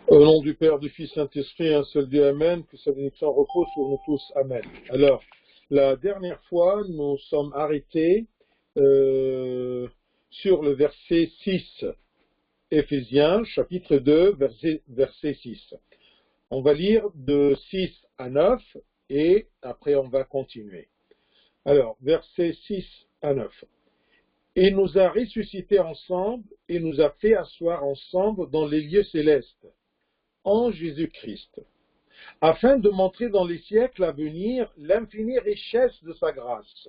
Au nom du Père, du Fils, Saint-Esprit, un seul Dieu, Amen, que sa bénédiction repose sur nous tous, Amen. Alors, la dernière fois, nous sommes arrêtés sur le verset 6, Éphésiens, chapitre 2, verset 6. On va lire de 6 à 9 et après on va continuer. Alors, verset 6 à 9. Il nous a ressuscités ensemble et nous a fait asseoir ensemble dans les lieux célestes, en Jésus-Christ, afin de montrer dans les siècles à venir l'infinie richesse de sa grâce,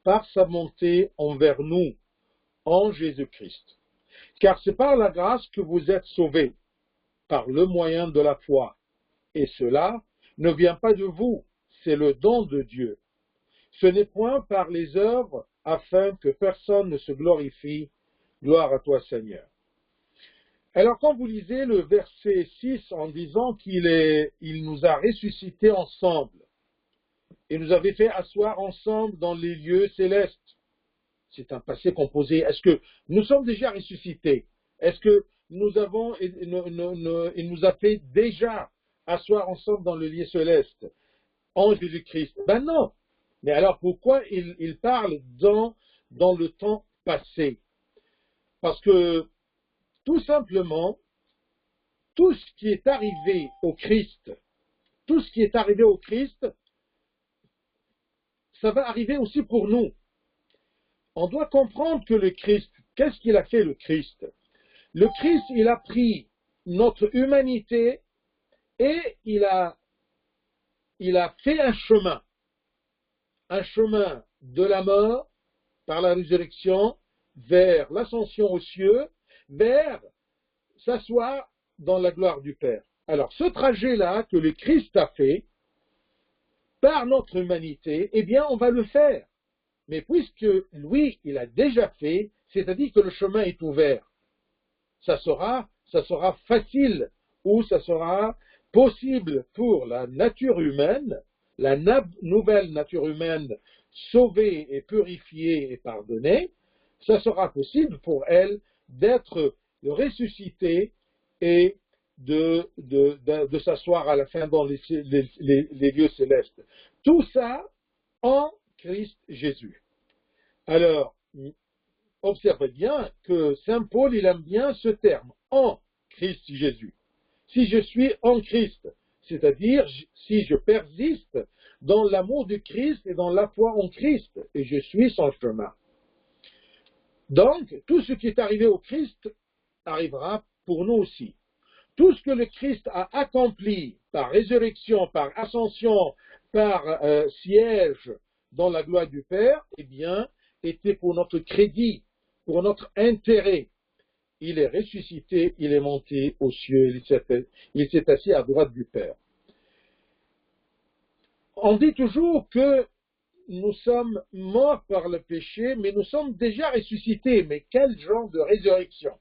par sa bonté envers nous, en Jésus-Christ. Car c'est par la grâce que vous êtes sauvés, par le moyen de la foi. Et cela ne vient pas de vous, c'est le don de Dieu. Ce n'est point par les œuvres, afin que personne ne se glorifie. Gloire à toi, Seigneur. Alors, quand vous lisez le verset 6 en disant qu'il nous a ressuscités ensemble, et nous avait fait asseoir ensemble dans les lieux célestes, c'est un passé composé. Est-ce que nous sommes déjà ressuscités? Est-ce que il nous a fait déjà asseoir ensemble dans le lieu céleste, en Jésus-Christ? Ben non. Mais alors pourquoi il parle dans le temps passé? Parce que tout simplement, tout ce qui est arrivé au Christ, ça va arriver aussi pour nous. On doit comprendre que le Christ, qu'est-ce qu'il a fait le Christ? Le Christ, il a pris notre humanité et il a fait un chemin de la mort par la résurrection vers l'ascension aux cieux, vers s'asseoir dans la gloire du Père. Alors, ce trajet-là que le Christ a fait par notre humanité, eh bien, on va le faire. Mais puisque lui, il a déjà fait, c'est-à-dire que le chemin est ouvert, ça sera facile ou ça sera possible pour la nature humaine, la nouvelle nature humaine sauvée et purifiée et pardonnée, ça sera possible pour elle d'être ressuscitée et de s'asseoir à la fin dans les lieux célestes. Tout ça en Christ Jésus. Alors, observez bien que Saint Paul, il aime bien ce terme, en Christ Jésus. Si je suis en Christ, c'est-à-dire si je persiste dans l'amour du Christ et dans la foi en Christ, et je suis son chemin. Donc, tout ce qui est arrivé au Christ arrivera pour nous aussi. Tout ce que le Christ a accompli par résurrection, par ascension, par siège dans la gloire du Père, eh bien, était pour notre crédit, pour notre intérêt. Il est ressuscité, il est monté aux cieux, il s'est assis à droite du Père. On dit toujours que nous sommes morts par le péché, mais nous sommes déjà ressuscités. Mais quel genre de résurrection?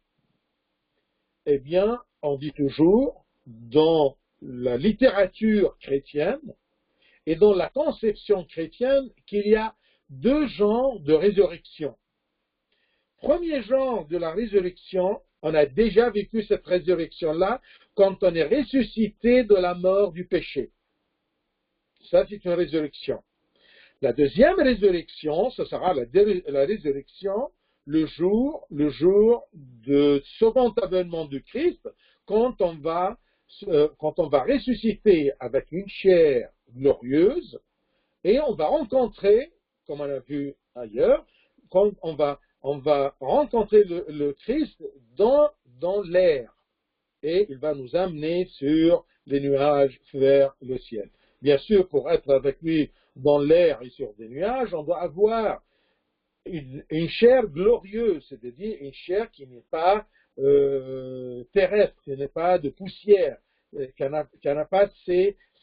Eh bien, on dit toujours, dans la littérature chrétienne et dans la conception chrétienne, qu'il y a deux genres de résurrection. Premier genre de la résurrection, on a déjà vécu cette résurrection-là quand on est ressuscité de la mort du péché. Ça, c'est une résurrection. La deuxième résurrection, ce sera la résurrection le jour de second avènement du Christ, quand on va ressusciter avec une chair glorieuse et on va rencontrer, comme on a vu ailleurs, quand on va rencontrer le Christ dans l'air et il va nous amener sur les nuages vers le ciel. Bien sûr, pour être avec lui dans l'air et sur des nuages, on doit avoir une chair glorieuse, c'est-à-dire une chair qui n'est pas terrestre, qui n'est pas de poussière, qui n'a pas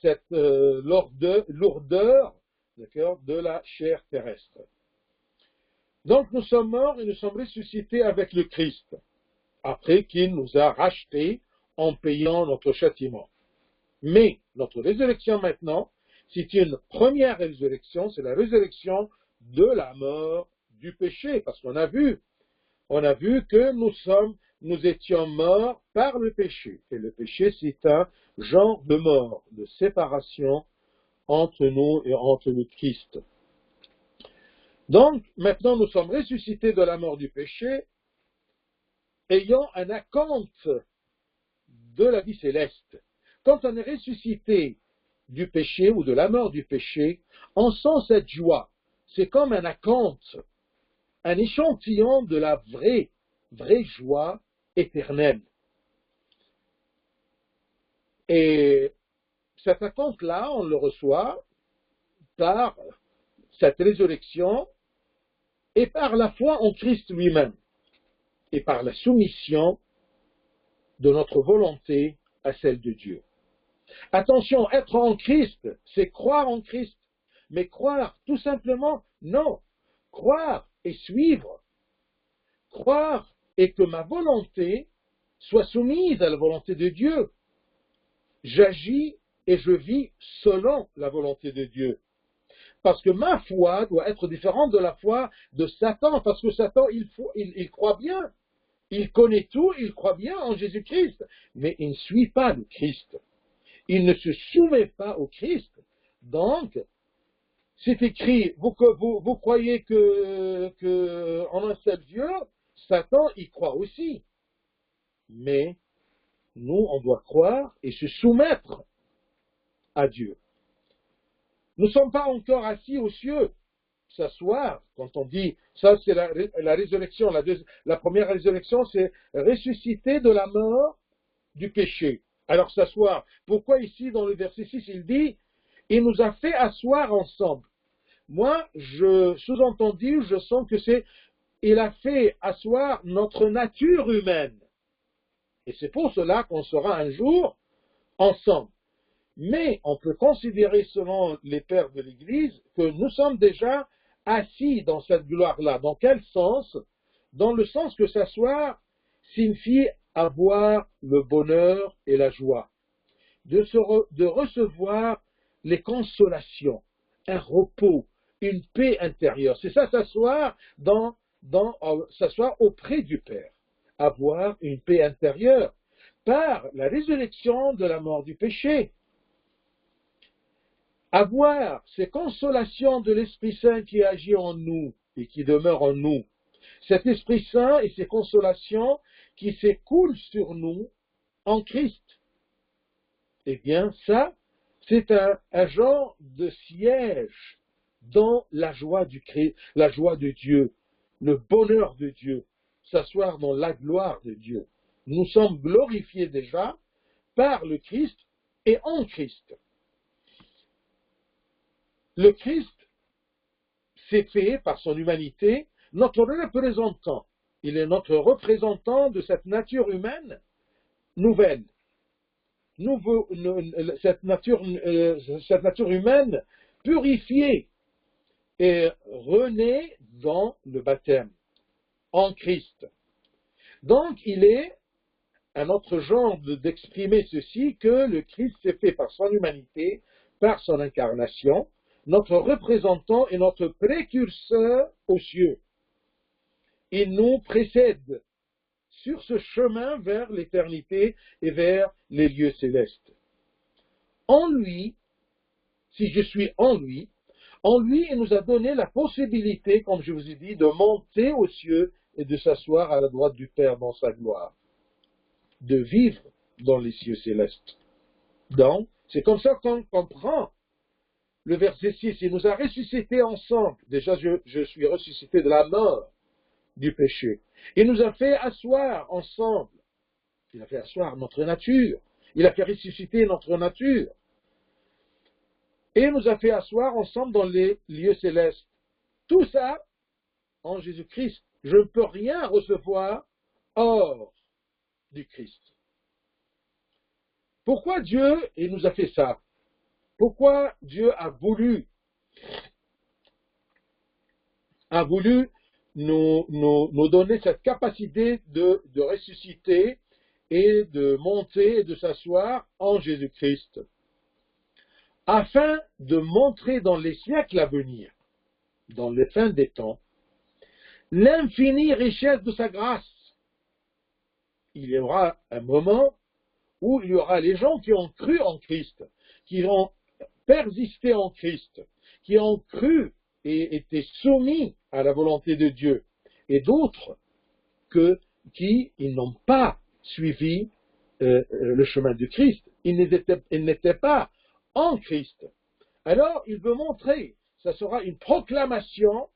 cette lourdeur de la chair terrestre. Donc nous sommes morts et nous sommes ressuscités avec le Christ, après qu'il nous a rachetés en payant notre châtiment. Mais notre résurrection maintenant, c'est une première résurrection, c'est la résurrection de la mort du péché, parce qu'on a vu que nous sommes nous étions morts par le péché. Et le péché, c'est un genre de mort, de séparation entre nous et entre le Christ. Donc, maintenant, nous sommes ressuscités de la mort du péché, ayant un acompte de la vie céleste. Quand on est ressuscité du péché ou de la mort du péché, on sent cette joie. C'est comme un acompte, un échantillon de la vraie joie éternelle. Et cet acompte-là, on le reçoit par cette résurrection et par la foi en Christ lui-même et par la soumission de notre volonté à celle de Dieu. Attention, être en Christ, c'est croire en Christ. Mais croire, tout simplement, non. Croire et suivre. Croire et que ma volonté soit soumise à la volonté de Dieu. J'agis et je vis selon la volonté de Dieu. Parce que ma foi doit être différente de la foi de Satan, parce que Satan, il croit bien. Il connaît tout, il croit bien en Jésus-Christ, mais il ne suit pas le Christ. Il ne se soumet pas au Christ. Donc, c'est écrit, vous croyez que en un seul Dieu, Satan y croit aussi. Mais nous, on doit croire et se soumettre à Dieu. Nous ne sommes pas encore assis aux cieux. S'asseoir, quand on dit, ça c'est la résurrection, la première résurrection, c'est ressusciter de la mort du péché. Alors s'asseoir, pourquoi ici dans le verset 6 il dit, il nous a fait asseoir ensemble. Moi, sous-entendu, je sens que il a fait asseoir notre nature humaine. Et c'est pour cela qu'on sera un jour ensemble. Mais on peut considérer, selon les pères de l'Église, que nous sommes déjà assis dans cette gloire-là. Dans quel sens? Dans le sens que s'asseoir signifie avoir le bonheur et la joie, de recevoir les consolations, un repos, une paix intérieure. C'est ça, s'asseoir s'asseoir auprès du Père, avoir une paix intérieure par la résurrection de la mort du péché. Avoir ces consolations de l'Esprit Saint qui agit en nous et qui demeure en nous. Cet Esprit Saint et ces consolations qui s'écoulent sur nous en Christ. Eh bien, ça, c'est un genre de siège dans la joie du Christ, la joie de Dieu, le bonheur de Dieu, s'asseoir dans la gloire de Dieu. Nous sommes glorifiés déjà par le Christ et en Christ. Le Christ s'est fait, par son humanité, notre représentant. Il est notre représentant de cette nature humaine nouvelle. Cette nature humaine purifiée et renée dans le baptême, en Christ. Donc, il est un autre genre d'exprimer ceci, que le Christ s'est fait par son humanité, par son incarnation, notre représentant et notre précurseur aux cieux. Il nous précède sur ce chemin vers l'éternité et vers les lieux célestes. En lui, si je suis en lui, il nous a donné la possibilité, comme je vous ai dit, de monter aux cieux et de s'asseoir à la droite du Père dans sa gloire, de vivre dans les cieux célestes. Donc, c'est comme ça qu'on comprend le verset 6, il nous a ressuscités ensemble. Déjà, je suis ressuscité de la mort du péché. Il nous a fait asseoir ensemble. Il a fait asseoir notre nature. Il a fait ressusciter notre nature. Et il nous a fait asseoir ensemble dans les lieux célestes. Tout ça en Jésus-Christ. Je ne peux rien recevoir hors du Christ. Pourquoi Dieu il nous a fait ça? Pourquoi Dieu a voulu nous donner cette capacité de ressusciter et de monter et de s'asseoir en Jésus-Christ, afin de montrer dans les siècles à venir, dans les fins des temps, l'infinie richesse de sa grâce il y aura un moment où il y aura les gens qui ont cru en Christ, qui ont persisté en Christ, qui ont cru et été soumis à la volonté de Dieu, et d'autres qui n'ont pas suivi le chemin du Christ. Ils n'étaient pas en Christ. Alors, il veut montrer, ça sera une proclamation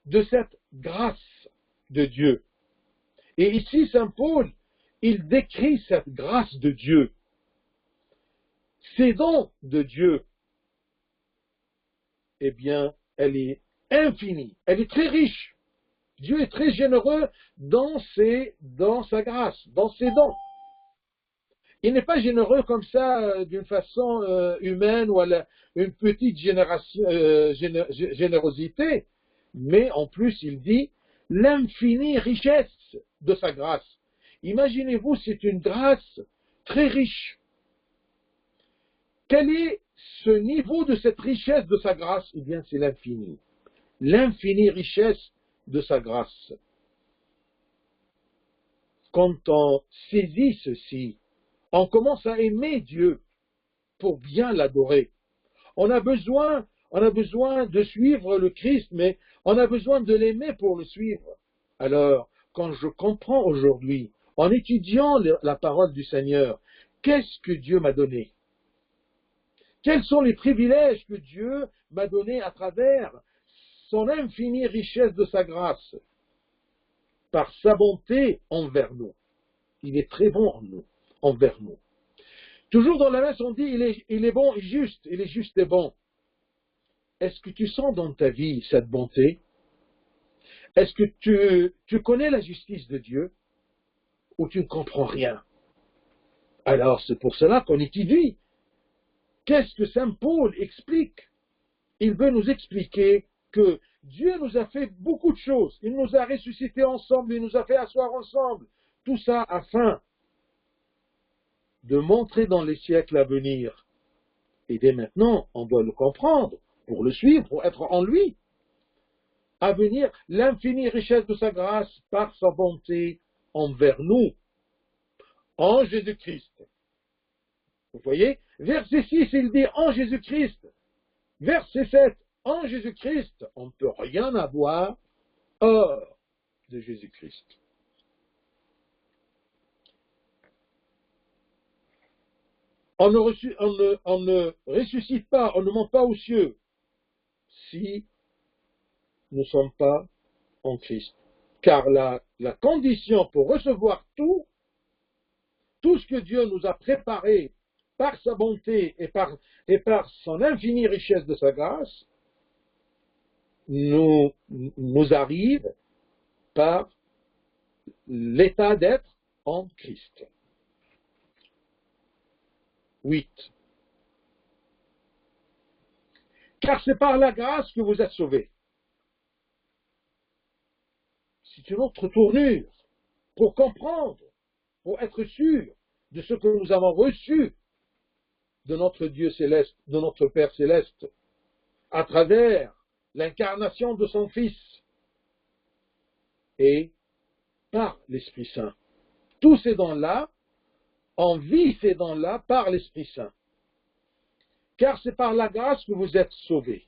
de cette grâce de Dieu. Et ici, Saint Paul, il décrit cette grâce de Dieu. Ces dons de Dieu, eh bien, elle est infinie, elle est très riche. Dieu est très généreux dans sa grâce, dans ses dons. Il n'est pas généreux comme ça, d'une façon humaine ou à une petite générosité, mais en plus il dit l'infinie richesse de sa grâce. Imaginez-vous, c'est une grâce très riche. Quel est ce niveau de cette richesse de sa grâce? Eh bien, c'est l'infini. L'infinie richesse de sa grâce. Quand on saisit ceci, on commence à aimer Dieu pour bien l'adorer. On a besoin de suivre le Christ, mais on a besoin de l'aimer pour le suivre. Alors, quand je comprends aujourd'hui, en étudiant la parole du Seigneur, qu'est-ce que Dieu m'a donné? Quels sont les privilèges que Dieu m'a donnés à travers son infinie richesse de sa grâce, par sa bonté envers nous. Il est très bon en nous, envers nous. Toujours dans la messe, on dit il est bon et juste, il est juste et bon. Est-ce que tu sens dans ta vie cette bonté? Est-ce que tu connais la justice de Dieu ou tu ne comprends rien? Alors c'est pour cela qu'on étudie. Qu'est-ce que Saint Paul explique? Il veut nous expliquer que Dieu nous a fait beaucoup de choses. Il nous a ressuscités ensemble, il nous a fait asseoir ensemble. Tout ça afin de montrer dans les siècles à venir. Et dès maintenant, on doit le comprendre, pour le suivre, pour être en lui. À venir, l'infinie richesse de sa grâce par sa bonté envers nous, en Jésus-Christ. Vous voyez, verset 6, il dit en Jésus-Christ. Verset 7, en Jésus-Christ, on ne peut rien avoir hors de Jésus-Christ. On ne ressuscite pas, on ne monte pas aux cieux si nous ne sommes pas en Christ. Car la condition pour recevoir tout ce que Dieu nous a préparé par sa bonté et par son infinie richesse de sa grâce, nous arrive par l'état d'être en Christ. 8. Car c'est par la grâce que vous êtes sauvés. C'est une autre tournure pour comprendre, pour être sûr de ce que nous avons reçu de notre Dieu céleste, de notre Père céleste, à travers l'incarnation de son Fils et par l'Esprit Saint. Tous ces dons-là, on vit ces dons-là par l'Esprit Saint. Car c'est par la grâce que vous êtes sauvés.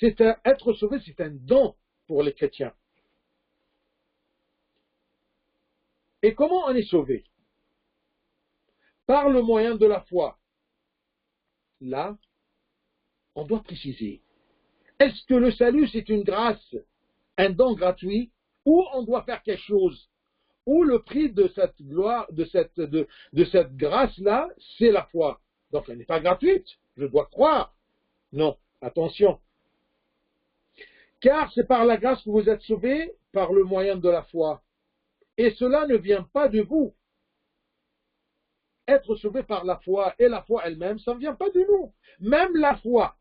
Être sauvé, c'est un don pour les chrétiens. Et comment on est sauvé? Par le moyen de la foi. Là, on doit préciser. Est-ce que le salut, c'est une grâce, un don gratuit, ou on doit faire quelque chose? Ou le prix de cette gloire, de cette grâce-là, c'est la foi. Donc elle n'est pas gratuite, je dois croire. Non, attention. Car c'est par la grâce que vous êtes sauvés, par le moyen de la foi. Et cela ne vient pas de vous. Être sauvé par la foi et la foi elle-même, ça ne vient pas de nous. Même la foi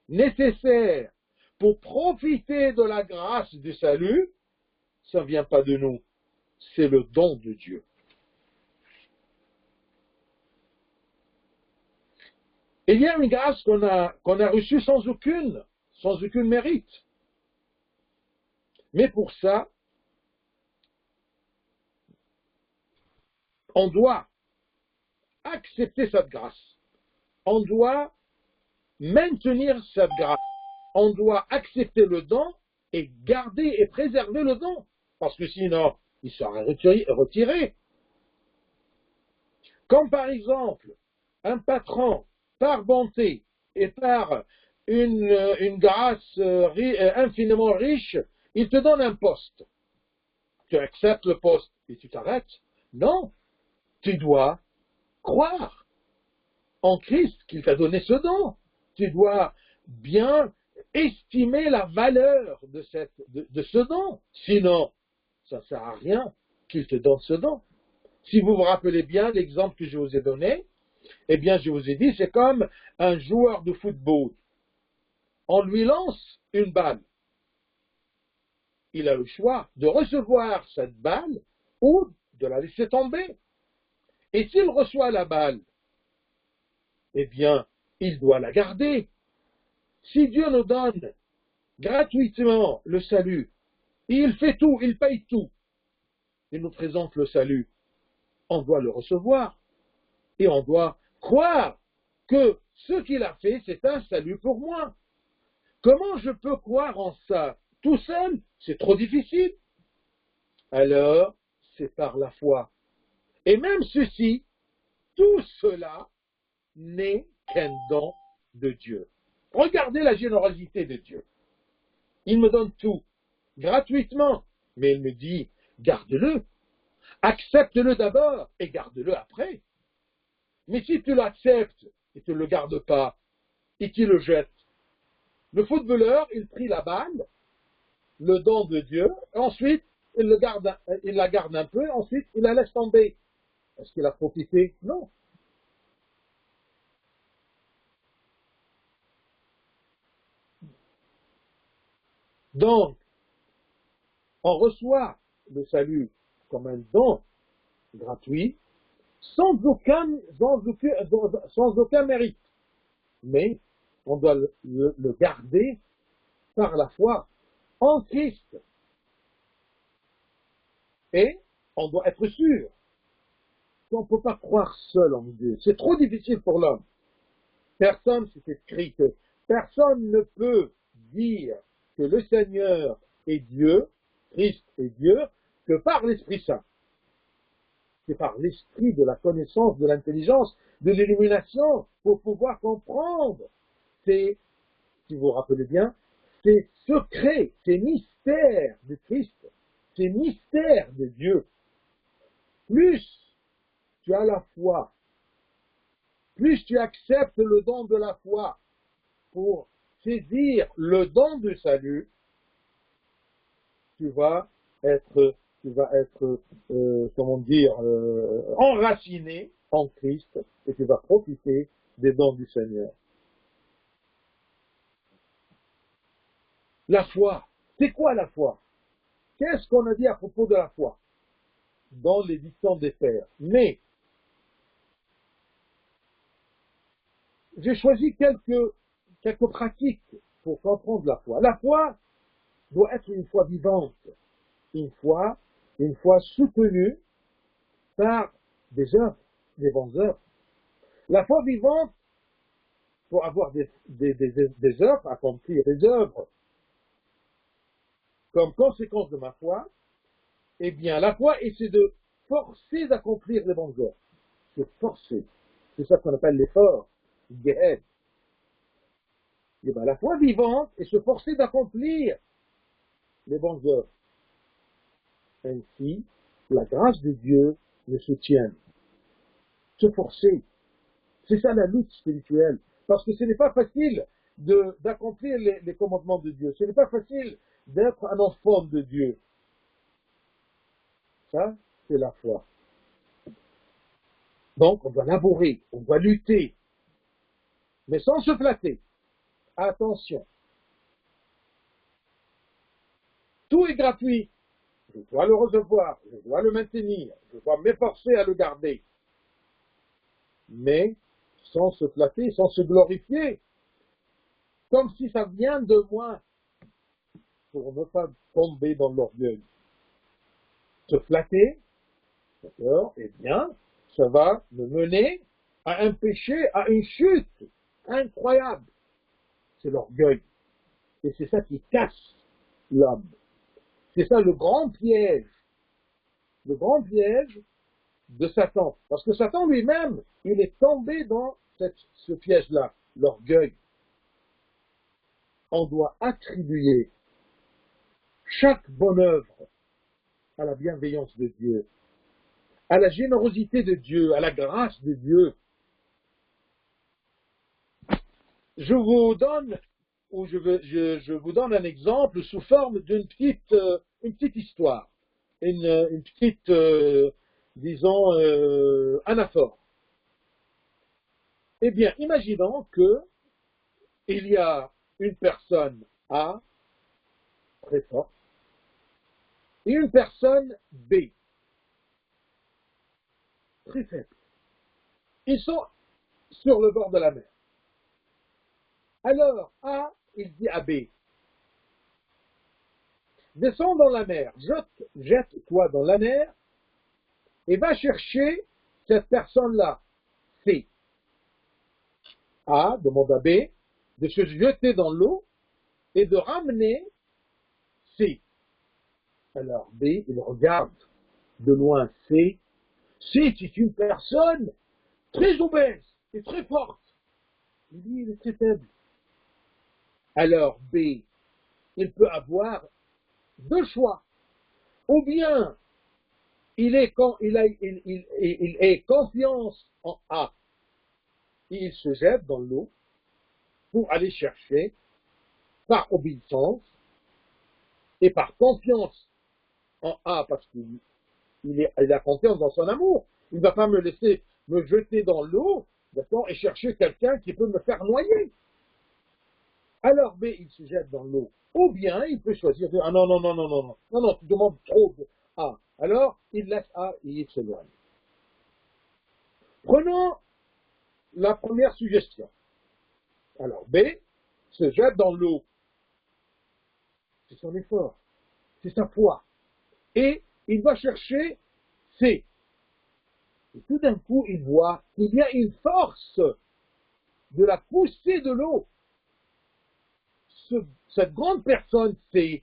nécessaire pour profiter de la grâce du salut, ça ne vient pas de nous. C'est le don de Dieu. Il y a une grâce qu'on a reçue sans aucun mérite. Mais pour ça, On doit accepter cette grâce. On doit maintenir cette grâce. On doit accepter le don et garder et préserver le don. Parce que sinon, il sera retiré. Comme par exemple, un patron, par bonté et par une grâce infiniment riche, il te donne un poste. Tu acceptes le poste et tu t'arrêtes. Non, tu dois croire en Christ qu'il t'a donné ce don. Tu dois bien estimer la valeur de ce don. Sinon, ça ne sert à rien qu'il te donne ce don. Si vous vous rappelez bien l'exemple que je vous ai donné, eh bien, je vous ai dit, c'est comme un joueur de football. On lui lance une balle. Il a le choix de recevoir cette balle ou de la laisser tomber. Et s'il reçoit la balle, eh bien, il doit la garder. Si Dieu nous donne gratuitement le salut, il fait tout, il paye tout, il nous présente le salut, on doit le recevoir et on doit croire que ce qu'il a fait, c'est un salut pour moi. Comment je peux croire en ça tout seul? C'est trop difficile. Alors, c'est par la foi. Et même ceci, tout cela n'est qu'un don de Dieu. Regardez la générosité de Dieu. Il me donne tout, gratuitement, mais il me dit, garde-le, accepte-le d'abord et garde-le après. Mais si tu l'acceptes et tu ne le gardes pas, et tu le jettes, le footballeur, il prit la balle, le don de Dieu, et ensuite, il la garde un peu, ensuite, il la laisse tomber. Est-ce qu'il a profité? Non. Donc, on reçoit le salut comme un don gratuit, sans aucun mérite. Mais on doit le garder par la foi en Christ. Et on doit être sûr qu'on ne peut pas croire seul en Dieu. C'est trop difficile pour l'homme. Personne, c'est écrit que personne ne peut dire que le Seigneur est Dieu, Christ est Dieu, que par l'Esprit Saint. C'est par l'esprit de la connaissance, de l'intelligence, de l'illumination, pour pouvoir comprendre ces, si vous vous rappelez bien, ces secrets, ces mystères de Christ, ces mystères de Dieu. Plus tu as la foi, plus tu acceptes le don de la foi pour saisir le don du salut, tu vas être comment dire, enraciné en Christ et tu vas profiter des dons du Seigneur. La foi, c'est quoi la foi? Qu'est-ce qu'on a dit à propos de la foi dans les dictons des pères? Mais j'ai choisi quelques pratiques pour comprendre la foi. La foi doit être une foi vivante, une foi soutenue par des œuvres, des bonnes œuvres. La foi vivante, pour avoir des œuvres, accomplir des œuvres comme conséquence de ma foi, eh bien, la foi, c'est de forcer d'accomplir les bonnes œuvres. C'est forcer. C'est ça qu'on appelle l'effort, guérette. Eh bien, la foi vivante est se forcer d'accomplir les bonnes œuvres. Ainsi, la grâce de Dieu nous soutienne. Se forcer. C'est ça la lutte spirituelle. Parce que ce n'est pas facile d'accomplir les commandements de Dieu. Ce n'est pas facile d'être un enfant de Dieu. Ça, c'est la foi. Donc, on doit labourer, on doit lutter, mais sans se flatter. Attention. Tout est gratuit. Je dois le recevoir, je dois le maintenir, je dois m'efforcer à le garder. Mais sans se flatter, sans se glorifier, comme si ça vient de moi, pour ne pas tomber dans l'orgueil. Se flatter, d'accord, eh bien, ça va me mener à un péché, à une chute incroyable. C'est l'orgueil. Et c'est ça qui casse l'homme. C'est ça le grand piège de Satan. Parce que Satan lui-même, il est tombé dans ce piège-là, l'orgueil. On doit attribuer chaque bonne œuvre à la bienveillance de Dieu, à la générosité de Dieu, à la grâce de Dieu. Je vous donne, je vous donne un exemple sous forme d'une une petite histoire, une petite, disons, anaphore. Eh bien, imaginons que il y a une personne A, très forte, et une personne B, très faible. Ils sont sur le bord de la mer. Alors, A, il dit à B, descends dans la mer, jette-toi dans la mer, et va chercher cette personne-là, C. A demande à B de se jeter dans l'eau et de ramener C. Alors B, il regarde de loin C. C, c'est une personne très obèse et très forte. Il dit, il est très faible. Alors B, il peut avoir deux choix. Ou bien il est confiance en A. Il se jette dans l'eau pour aller chercher, par obéissance et par confiance en A, parce qu'il a confiance dans son amour. Il ne va pas me laisser me jeter dans l'eau, d'accord, et chercher quelqu'un qui peut me faire noyer. Alors B, il se jette dans l'eau. Ou bien il peut choisir, ah non, non, non, non, non, non, non, non, tu demandes trop de A. Alors il laisse A et il s'éloigne. Prenons la première suggestion. Alors B se jette dans l'eau. C'est son effort, c'est sa foi. Et il va chercher C. Et tout d'un coup, il voit qu'il y a une force de la poussée de l'eau. Cette grande personne C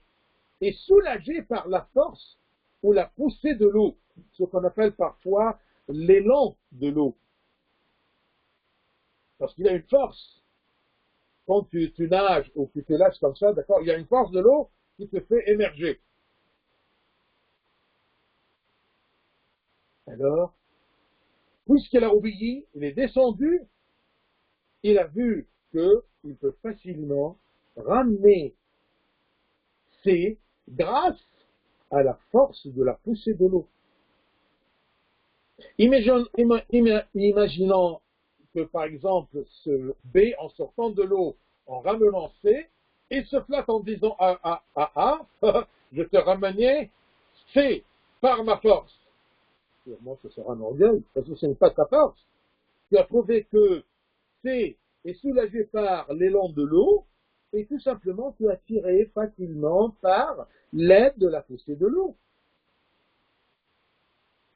est soulagée par la force ou la poussée de l'eau, ce qu'on appelle parfois l'élan de l'eau. Parce qu'il y a une force. Quand tu nages ou tu te lâches comme ça, d'accord, il y a une force de l'eau qui te fait émerger. Alors, puisqu'il a obéi, il est descendu, il a vu qu'il peut facilement ramener C grâce à la force de la poussée de l'eau. Imaginons que, par exemple, ce B, en sortant de l'eau, en ramenant C, il se flatte en disant je te ramenais C par ma force. Sûrement, ce sera un orgueil, parce que ce n'est pas ta force. Tu as trouvé que C est soulagé par l'élan de l'eau, et tout simplement tu as tiré facilement par l'aide de la poussée de l'eau.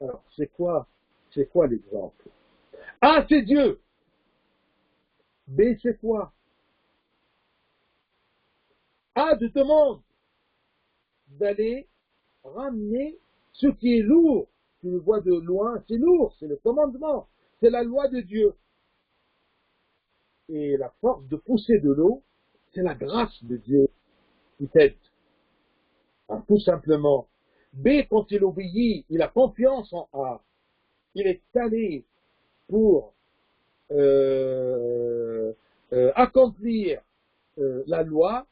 Alors, c'est quoi l'exemple? A, c'est Dieu. B, c'est quoi? A te demande d'aller ramener ce qui est lourd. Tu le vois de loin, c'est lourd, c'est le commandement, c'est la loi de Dieu. Et la force de pousser de l'eau, c'est la grâce de Dieu qui t'aide. Tout simplement. B, quand il obéit, il a confiance en A. Il est allé pour accomplir la loi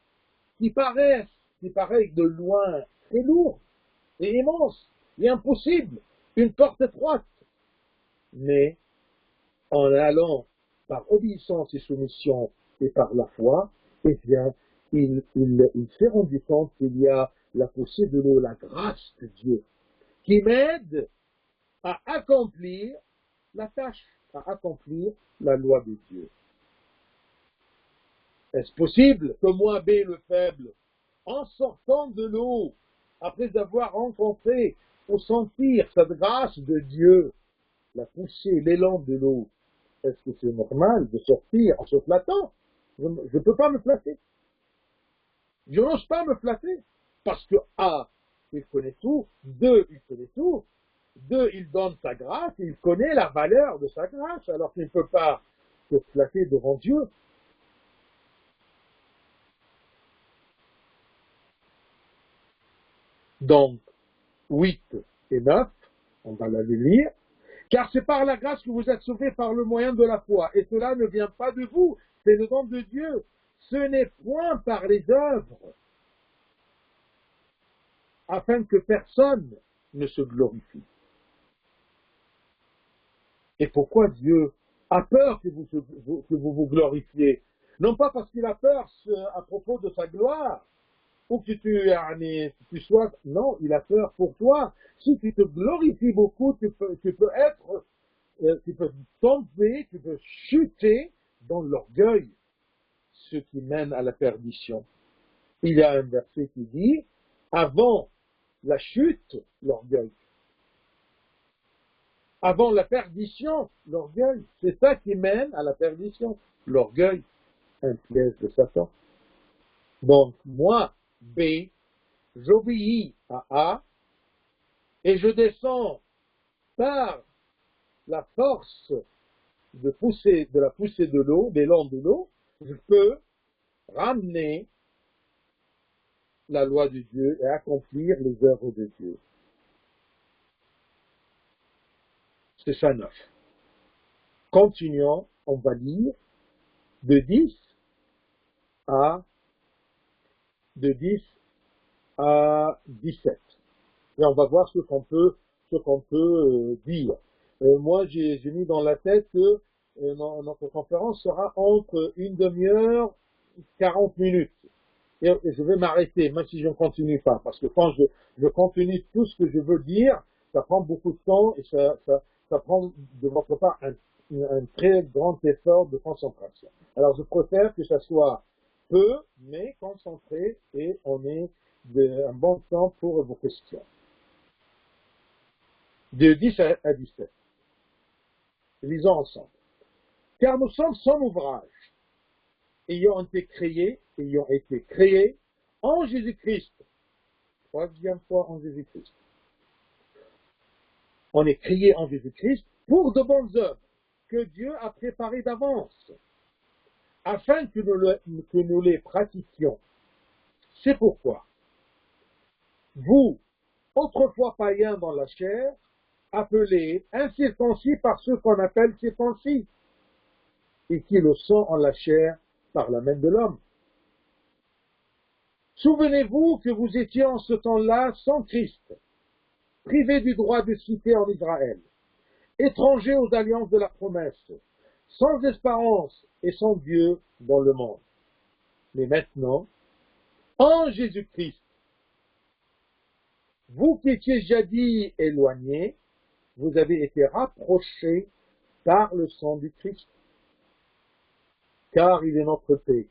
qui paraît de loin très lourd et immense et impossible, une porte étroite. Mais en allant par obéissance et soumission et par la foi, eh bien, il s'est rendu compte qu'il y a la poussée de l'eau, la grâce de Dieu, qui m'aide à accomplir la tâche, à accomplir la loi de Dieu. Est-ce possible que moi, B le faible, en sortant de l'eau, après avoir rencontré pour sentir cette grâce de Dieu, la poussée, l'élan de l'eau, est-ce que c'est normal de sortir en se flattant? Je ne peux pas me flatter. Je n'ose pas me flatter. Parce que, A, il connaît tout. 2, il connaît tout. 2, il donne sa grâce. Il connaît la valeur de sa grâce. Alors qu'il ne peut pas se flatter devant Dieu. Donc, 8 et 9, on va la lire. Car c'est par la grâce que vous êtes sauvés par le moyen de la foi. Et cela ne vient pas de vous. C'est le don de Dieu. Ce n'est point par les œuvres, afin que personne ne se glorifie. Et pourquoi Dieu a peur que vous glorifiez? Non pas parce qu'il a peur à propos de sa gloire, ou que tu sois... Non, il a peur pour toi. Si tu te glorifies beaucoup, tu peux tomber, tu peux chuter dans l'orgueil, ce qui mène à la perdition. Il y a un verset qui dit, avant la chute, l'orgueil. Avant la perdition, l'orgueil. C'est ça qui mène à la perdition. L'orgueil, un piège de Satan. Donc, moi, B, j'obéis à A, et je descends par la force de la poussée de l'eau, l'élan de l'eau, je peux ramener la loi de Dieu et accomplir les œuvres de Dieu. C'est ça 9. Continuons, on va lire de 10 à 17. Et on va voir ce qu'on peut dire. Moi, j'ai mis dans la tête que notre conférence sera entre une demi-heure, 40 minutes. Et je vais m'arrêter, même si je ne continue pas. Parce que quand je continue tout ce que je veux dire, ça prend beaucoup de temps et ça prend de votre part un très grand effort de concentration. Alors, je préfère que ça soit peu, mais concentré, et on ait un bon temps pour vos questions. De 10 à 17. Lisons ensemble. Car nous sommes son ouvrage, ayant été créés en Jésus-Christ. Troisième fois en Jésus-Christ. On est créés en Jésus-Christ pour de bonnes œuvres que Dieu a préparées d'avance, afin que nous les pratiquions. C'est pourquoi vous, autrefois païens dans la chair, appelés incirconcis par ceux qu'on appelle circoncis, et qui le sont en la chair par la main de l'homme. Souvenez-vous que vous étiez en ce temps-là sans Christ, privés du droit de cité en Israël, étrangers aux alliances de la promesse, sans espérance et sans Dieu dans le monde. Mais maintenant, en Jésus-Christ, vous qui étiez jadis éloignés, vous avez été rapprochés par le sang du Christ, car il est notre paix.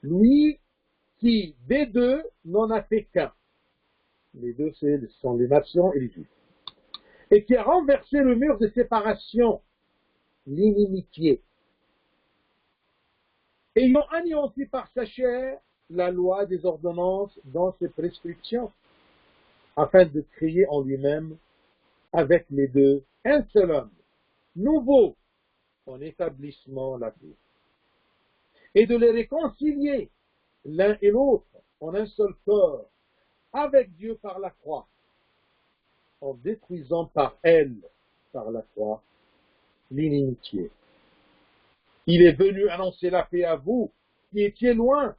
Lui qui, des deux, n'en a fait qu'un. Les deux, ce sont les nations et les Juifs. Et qui a renversé le mur de séparation, l'inimitié, ayant anéanti par sa chair la loi des ordonnances dans ses prescriptions, afin de créer en lui-même, avec les deux, un seul homme, nouveau, en établissement la paix, et de les réconcilier, l'un et l'autre, en un seul corps, avec Dieu par la croix, en détruisant par elle, par la croix, l'inimitié. Il est venu annoncer la paix à vous, qui étiez loin,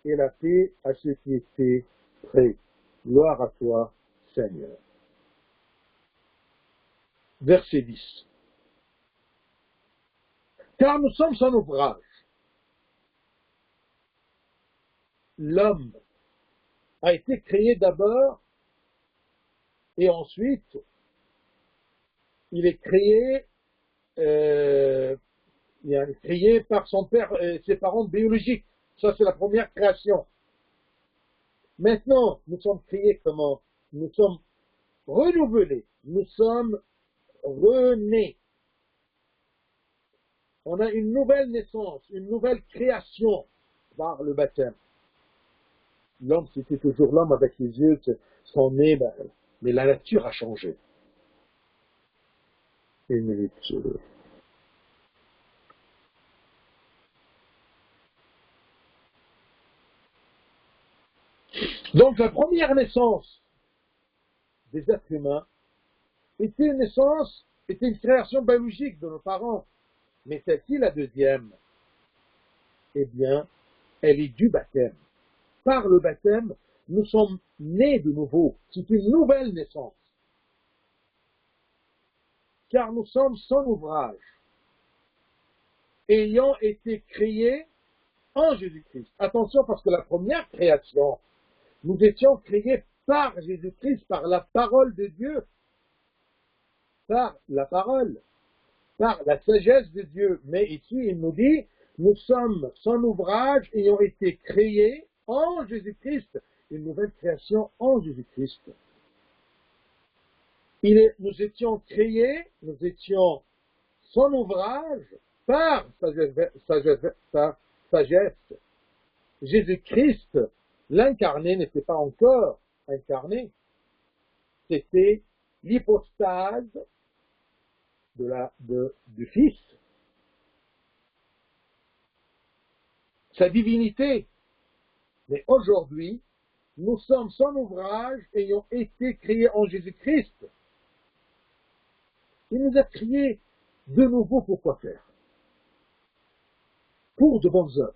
et la paix à ceux qui étaient près. Gloire à toi, Seigneur. Verset 10. Car nous sommes son ouvrage. L'homme a été créé d'abord, et ensuite, il est créé par son père, ses parents biologiques. Ça, c'est la première création. Maintenant, nous sommes créés comment? Nous sommes renouvelés, nous sommes renés. On a une nouvelle naissance, une nouvelle création par le baptême. L'homme, c'était toujours l'homme avec les yeux, son nez, mais la nature a changé. Une minute. Donc la première naissance des êtres humains était une naissance, était une création biologique de nos parents. Mais celle-ci, la deuxième, eh bien, elle est du baptême. Par le baptême, nous sommes nés de nouveau. C'est une nouvelle naissance. Car nous sommes sans ouvrage, ayant été créés en Jésus-Christ. Attention, parce que la première création, nous étions créés par Jésus-Christ, par la parole de Dieu, par la parole, par la sagesse de Dieu. Mais ici, il nous dit, nous sommes sans ouvrage, ayant été créés en Jésus-Christ, une nouvelle création en Jésus-Christ. Nous étions créés, nous étions sans ouvrage par sa sagesse. Jésus-Christ, l'incarné, n'était pas encore incarné. C'était l'hypostase du Fils. Sa divinité. Mais aujourd'hui, nous sommes sans ouvrage ayant été créés en Jésus-Christ. Il nous a créés de nouveau pour quoi faire? Pour de bonnes œuvres.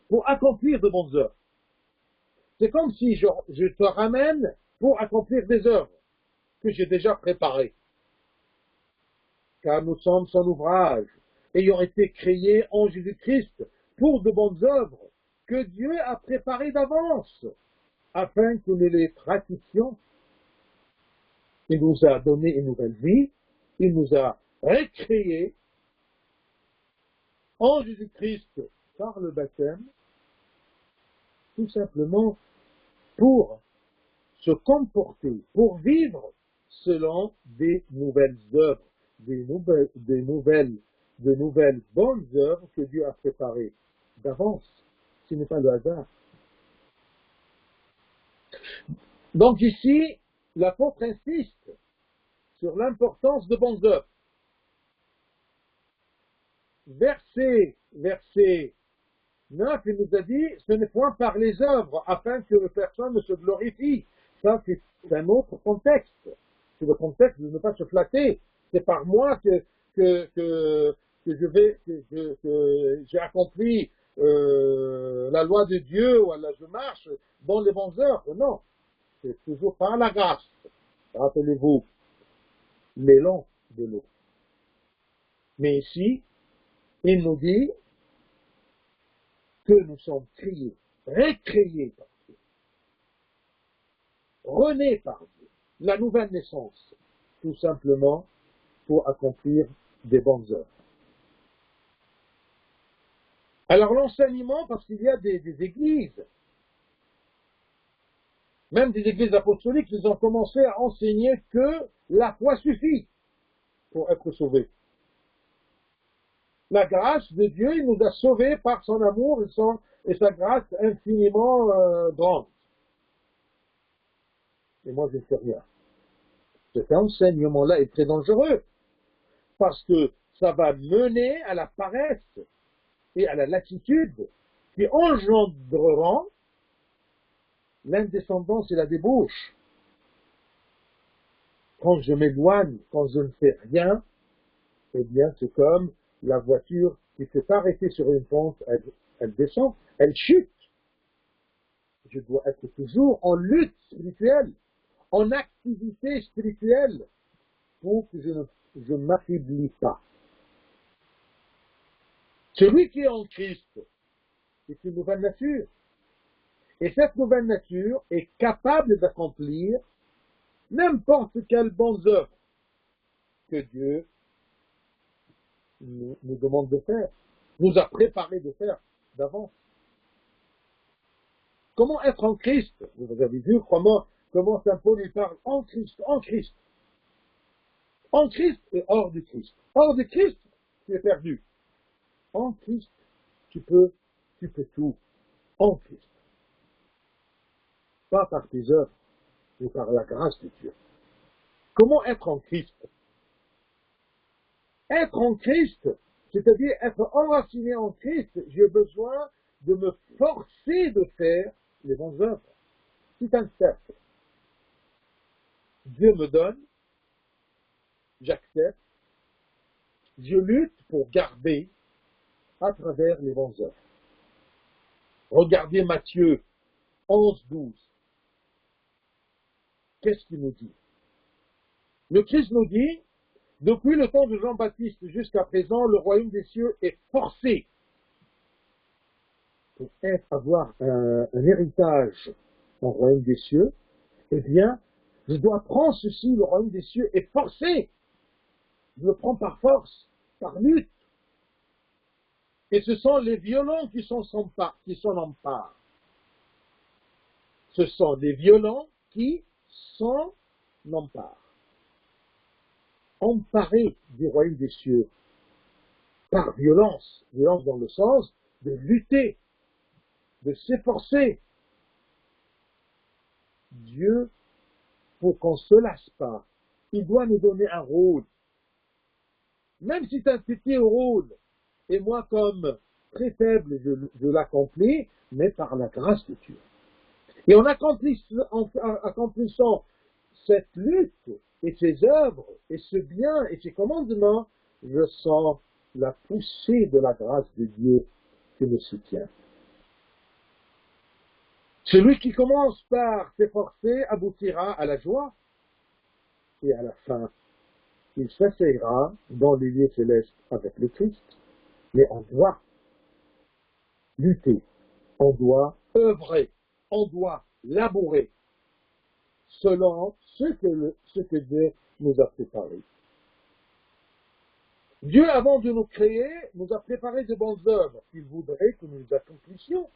Pour accomplir de bonnes œuvres. C'est comme si je te ramène pour accomplir des œuvres que j'ai déjà préparées. Car nous sommes sans ouvrage, ayant été créés en Jésus-Christ pour de bonnes œuvres que Dieu a préparées d'avance, afin que nous les pratiquions. Il nous a donné une nouvelle vie, il nous a recréés en Jésus-Christ par le baptême, tout simplement pour se comporter, pour vivre selon des nouvelles œuvres, de nouvelles bonnes œuvres que Dieu a préparées d'avance. Ce n'est pas le hasard. Donc ici, l'apôtre insiste sur l'importance de bonnes œuvres. Verset 9, il nous a dit, ce n'est point par les œuvres, afin que personne ne se glorifie. Ça, c'est un autre contexte. C'est le contexte de ne pas se flatter. C'est par moi que j'ai accompli la loi de Dieu, ou alors je marche dans les bonnes œuvres. Non, c'est toujours par la grâce. Rappelez-vous l'élan de l'eau. Mais ici, il nous dit que nous sommes créés, recréés par Dieu, renés par Dieu, la nouvelle naissance, tout simplement pour accomplir des bonnes œuvres. Alors l'enseignement, parce qu'il y a des églises, même des églises apostoliques, ils ont commencé à enseigner que la foi suffit pour être sauvé. La grâce de Dieu, il nous a sauvés par son amour et sa grâce infiniment grande. Et moi, je ne fais rien. Cet enseignement-là est très dangereux, parce que ça va mener à la paresse et à la lassitude qui engendreront l'indescendance et la débauche. Quand je m'éloigne, quand je ne fais rien, eh bien, c'est comme la voiture qui s'est arrêtée sur une pente, elle descend, elle chute. Je dois être toujours en lutte spirituelle, en activité spirituelle, pour que je ne m'affaiblis pas. Celui qui est en Christ, c'est une nouvelle nature. Et cette nouvelle nature est capable d'accomplir n'importe quelle bonne œuvre que Dieu nous demande de faire, nous a préparé de faire d'avance. Comment être en Christ? Vous avez vu comment comment saint Paul il parle en Christ, en Christ. En Christ et hors du Christ. Hors du Christ, tu es perdu. En Christ, tu peux tout. En Christ. Pas par tes œuvres, mais par la grâce de Dieu. Comment être en Christ? Être en Christ, c'est-à-dire être enraciné en Christ, j'ai besoin de me forcer de faire les bonnes œuvres. C'est un cercle. Dieu me donne, j'accepte, je lutte pour garder à travers les bonnes œuvres. Regardez Matthieu 11, 12. Qu'est-ce qu'il nous dit? Le Christ nous dit, depuis le temps de Jean-Baptiste jusqu'à présent, le royaume des cieux est forcé. Pour avoir un héritage dans le royaume des cieux, eh bien, je dois prendre ceci, le royaume des cieux est forcé. Je le prends par force, par lutte. Et ce sont les violents qui s'en emparent. Ce sont les violents qui s'en emparent. Emparés du royaume des cieux par violence. Violence dans le sens de lutter, de s'efforcer. Dieu, pour qu'on ne se lasse pas, il doit nous donner un rôle. Même si c'est un petit rôle, et moi comme très faible, je l'accomplis, mais par la grâce de Dieu. Et en accomplissant cette lutte, et ces œuvres, et ce bien, et ces commandements, je sens la poussée de la grâce de Dieu qui me soutient. Celui qui commence par s'efforcer aboutira à la joie, et à la fin, il s'asseyera dans les lieux célestes avec le Christ. Mais on doit lutter, on doit œuvrer, on doit labourer, selon ce que Dieu nous a préparé. Dieu, avant de nous créer, nous a préparé de bonnes œuvres qu'il voudrait que nous les accomplissions.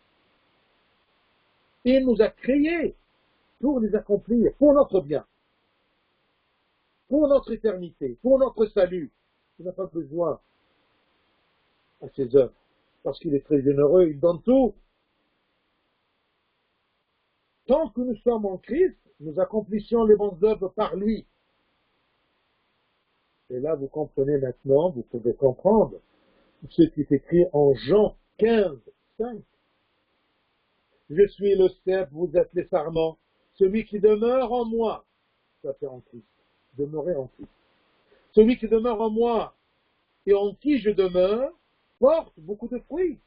Et il nous a créés pour les accomplir, pour notre bien, pour notre éternité, pour notre salut. Il n'a pas besoin à ses œuvres, parce qu'il est très généreux, il donne tout. Tant que nous sommes en Christ, nous accomplissons les bonnes œuvres par lui. Et là, vous comprenez maintenant, vous pouvez comprendre ce qui est écrit en Jean 15, 5. Je suis le cep, vous êtes les sarments. Celui qui demeure en moi, ça fait en Christ, demeurer en Christ. Celui qui demeure en moi et en qui je demeure, porte beaucoup de fruits.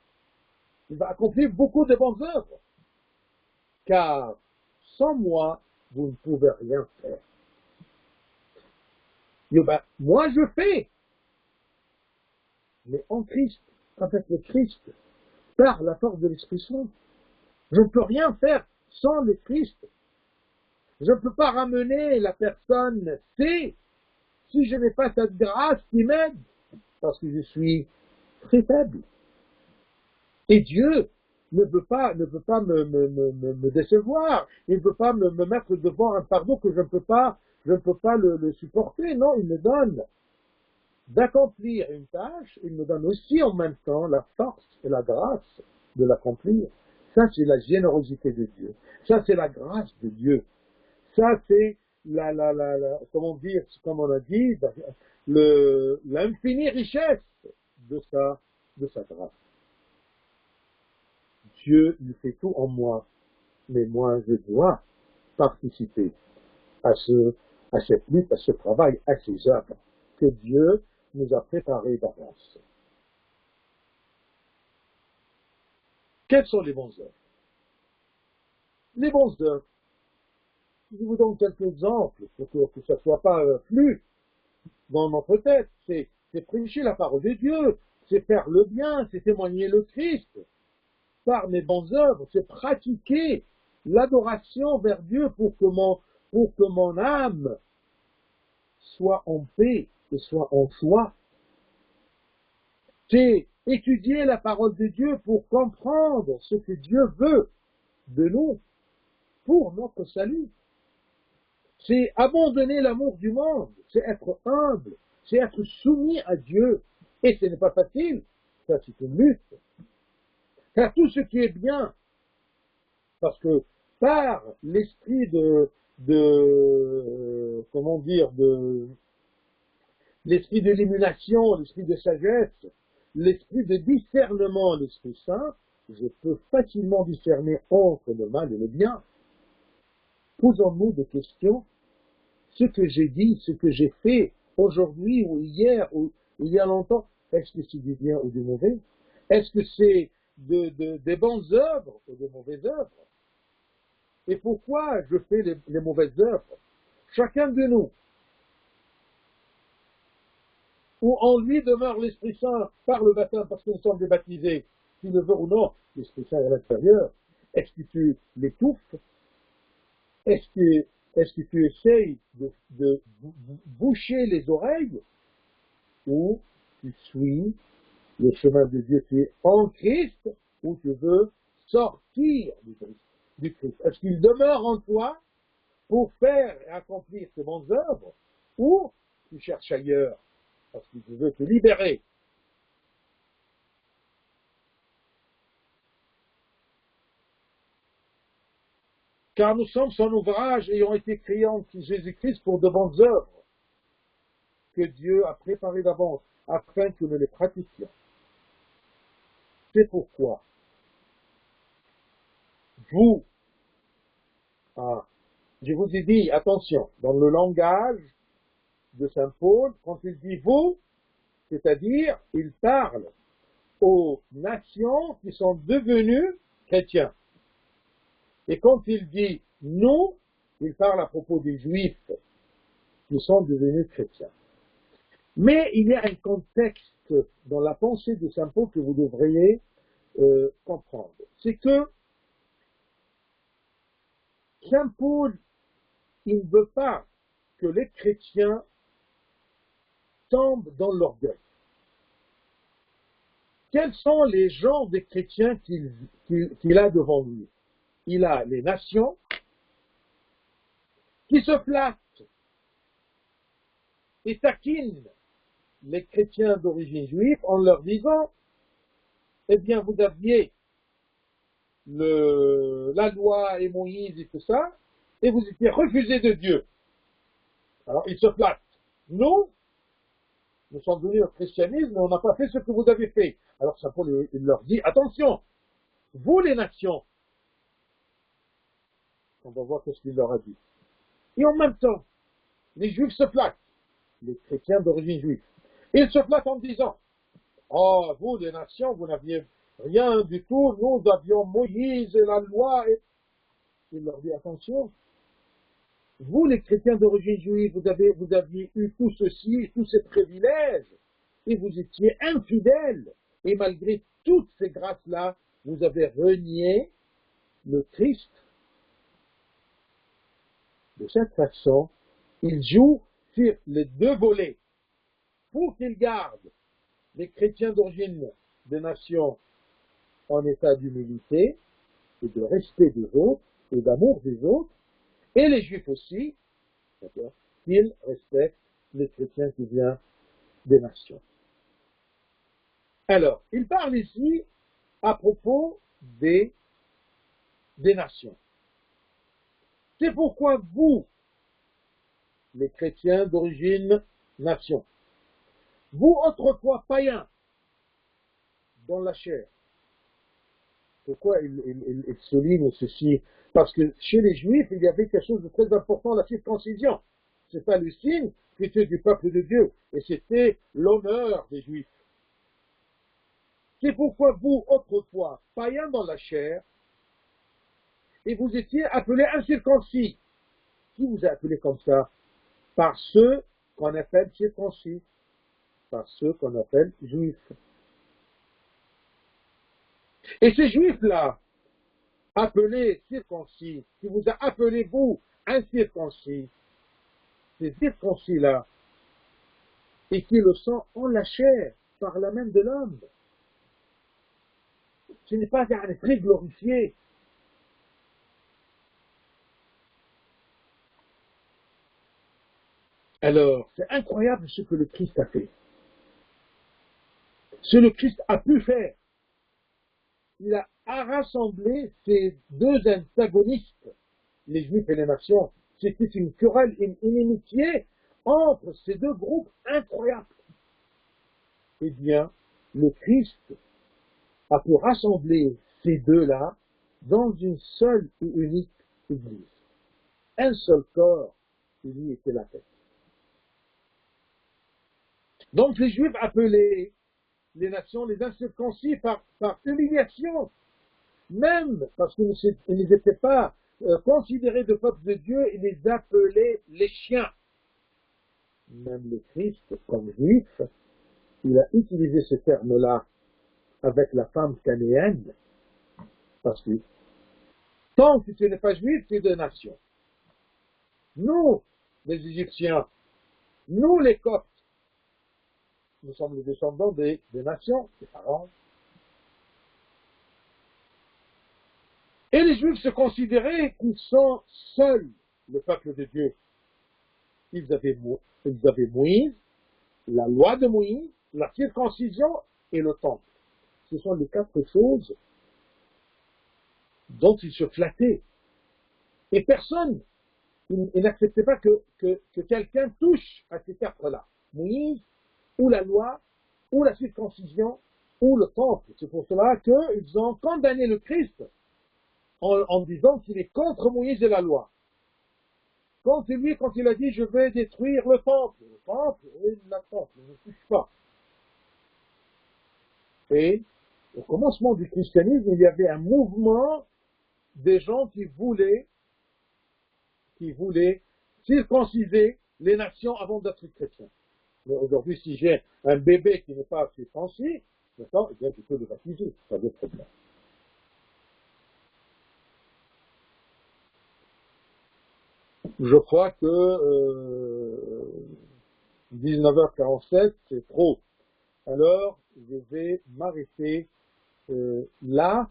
Il va accomplir beaucoup de bonnes œuvres. Car sans moi, vous ne pouvez rien faire. Et ben, moi je fais. Mais en Christ, avec le Christ, par la force de l'Esprit Saint, je ne peux rien faire sans le Christ. Je ne peux pas ramener la personne C si je n'ai pas cette grâce qui m'aide, parce que je suis très faible. Et Dieu ne veut pas me décevoir. Il ne veut pas me mettre devant un fardeau que je ne peux pas le supporter. Non, il me donne d'accomplir une tâche. Il me donne aussi en même temps la force et la grâce de l'accomplir. Ça, c'est la générosité de Dieu. Ça, c'est la grâce de Dieu. Ça, c'est comment dire, comme on a dit, l'infinie richesse de sa grâce. Dieu, il fait tout en moi, mais moi, je dois participer à cette lutte, à ce travail, à ces œuvres que Dieu nous a préparées d'avance. Quelles sont les bonnes œuvres? Les bonnes œuvres, je vous donne quelques exemples pour que ça ne soit pas flou dans notre tête. C'est prêcher la parole de Dieu, c'est faire le bien, c'est témoigner le Christ. Par mes bonnes œuvres, c'est pratiquer l'adoration vers Dieu pour que mon âme soit en paix et soit en joie. C'est étudier la parole de Dieu pour comprendre ce que Dieu veut de nous pour notre salut. c'est abandonner l'amour du monde, c'est être humble, c'est être soumis à Dieu. Et ce n'est pas facile, ça c'est une lutte. Car tout ce qui est bien, parce que par l'esprit comment dire, l'esprit de l'émulation, l'esprit de sagesse, l'esprit de discernement, l'Esprit Saint, je peux facilement discerner entre le mal et le bien. Posons-nous des questions. Ce que j'ai dit, ce que j'ai fait aujourd'hui ou hier ou il y a longtemps, est-ce que c'est du bien ou du mauvais? Est-ce que c'est des bonnes œuvres ou des mauvaises œuvres? Et pourquoi je fais les mauvaises œuvres? Chacun de nous, où en lui demeure l'Esprit Saint par le baptême, parce que nous sommes des baptisés, s'il le veut ou non, l'Esprit Saint est à l'intérieur. Est-ce que tu l'étouffes? Est-ce que tu essayes de boucher les oreilles? Ou tu suis le chemin de Dieu, tu es en Christ, ou tu veux sortir du Christ? Est-ce qu'il demeure en toi pour faire et accomplir tes bonnes œuvres, ou tu cherches ailleurs parce que tu veux te libérer? Car nous sommes son ouvrage ayant été créés en Jésus-Christ pour de bonnes œuvres que Dieu a préparées d'avance afin que nous les pratiquions. C'est pourquoi vous, je vous ai dit, attention, dans le langage de Saint Paul, quand il dit vous, c'est-à-dire il parle aux nations qui sont devenues chrétiens. Et quand il dit nous, il parle à propos des Juifs qui sont devenus chrétiens. Mais il y a un contexte dans la pensée de Saint Paul que vous devriez comprendre. C'est que Saint Paul, il ne veut pas que les chrétiens tombent dans l'orgueil. Quels sont les genres de chrétiens qu'il a devant lui? Il a les nations qui se flattent et taquinent les chrétiens d'origine juive en leur disant, eh bien, vous aviez la loi et Moïse et tout ça, et vous étiez refusés de Dieu. Alors, ils se flattent. Nous sommes venus au christianisme, mais on n'a pas fait ce que vous avez fait. Alors, Saint Paul, il leur dit, attention, vous les nations, on va voir ce qu'il leur a dit. Et en même temps, les juifs se flattent, les chrétiens d'origine juive. Ils se flattent en disant, oh, vous les nations, vous n'aviez rien du tout, nous avions Moïse et la loi. Et... il leur dit, attention, vous les chrétiens d'origine juive, vous aviez eu tout ceci, tous ces privilèges, et vous étiez infidèles. Et malgré toutes ces grâces-là, vous avez renié le Christ. De cette façon, il joue sur les deux volets pour qu'il garde les chrétiens d'origine des nations en état d'humilité et de respect des autres et d'amour des autres, et les juifs aussi, qu'ils respectent les chrétiens qui viennent des nations. Alors, il parle ici à propos des nations. C'est pourquoi vous, les chrétiens d'origine nation, vous autrefois païens dans la chair. Pourquoi il souligne ceci? Parce que chez les Juifs, il y avait quelque chose de très important, la circoncision. C'est pas le signe qui était du peuple de Dieu, et c'était l'honneur des Juifs. C'est pourquoi vous, autrefois, païens dans la chair, et vous étiez appelés incirconcis. Qui vous a appelé comme ça? Par ceux qu'on appelle circoncis, par ceux qu'on appelle juifs. Et ces juifs-là, appelés circoncis, qui vous a appelé vous incirconcis, ces circoncis-là, et qui le sont en la chair, par la main de l'homme. Ce n'est pas un esprit glorifié. Alors, c'est incroyable ce que le Christ a fait. Ce que le Christ a pu faire. Il a rassemblé ces deux antagonistes, les Juifs et les nations. C'était une querelle, une inimitié entre ces deux groupes incroyables. Eh bien, le Christ a pu rassembler ces deux-là dans une seule et unique Église. Un seul corps, qui lui était la tête. Donc les Juifs appelaient les nations les incirconcis par humiliation, même parce qu'ils n'étaient pas considérés de peuple de Dieu, ils les appelaient les chiens. Même le Christ, comme juif, il a utilisé ce terme-là avec la femme canéenne, parce que tant que tu n'es pas juif, tu es de nation. Nous, les Égyptiens, nous les Coptes, nous sommes les descendants des nations, des pharaons. Et les Juifs se considéraient qu'ils sont seuls le peuple de Dieu. Ils avaient Moïse, la loi de Moïse, la circoncision et le temple. Ce sont les quatre choses dont ils se flattaient. Et personne, il n'acceptait pas que quelqu'un touche à ces quatre-là. Moïse, ou la loi, ou la circoncision, ou le temple. C'est pour cela qu'ils ont condamné le Christ en disant qu'il est contre Moïse et la loi. Quand il a dit, je vais détruire le temple et la temple, ne touche pas. Et au commencement du christianisme, il y avait un mouvement des gens qui voulaient circonciser les nations avant d'être chrétiens. Mais aujourd'hui, si j'ai un bébé qui n'est pas circoncis, maintenant, eh bien, je peux le baptiser, pas de problème. Je crois que 19h47, c'est trop. Alors, je vais m'arrêter là,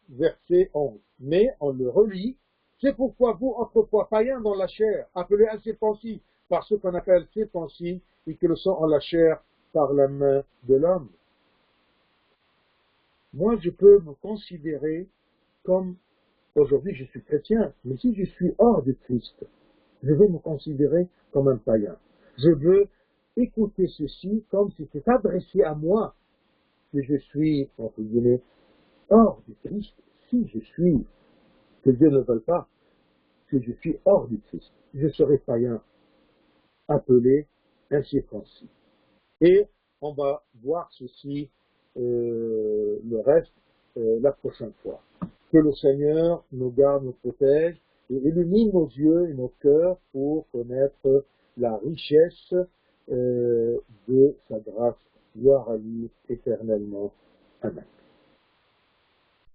verset 11. Mais on le relit. C'est pourquoi vous, autrefois païens dans la chair, appelés incirconcis par ceux qu'on appelle circoncis, et que le sont en la chair par la main de l'homme. Moi, je peux me considérer comme, aujourd'hui je suis chrétien, mais si je suis hors du Christ, je veux me considérer comme un païen. Je veux écouter ceci comme si c'était adressé à moi, que je suis, entre guillemets, hors du Christ, si je suis, que Dieu ne veuille pas, que je suis hors du Christ. Je serai païen, appelé incirconcis. Et on va voir ceci, le reste, la prochaine fois. Que le Seigneur nous garde, nous protège, et illumine nos yeux et nos cœurs pour connaître la richesse de sa grâce. Gloire à lui éternellement. Amen.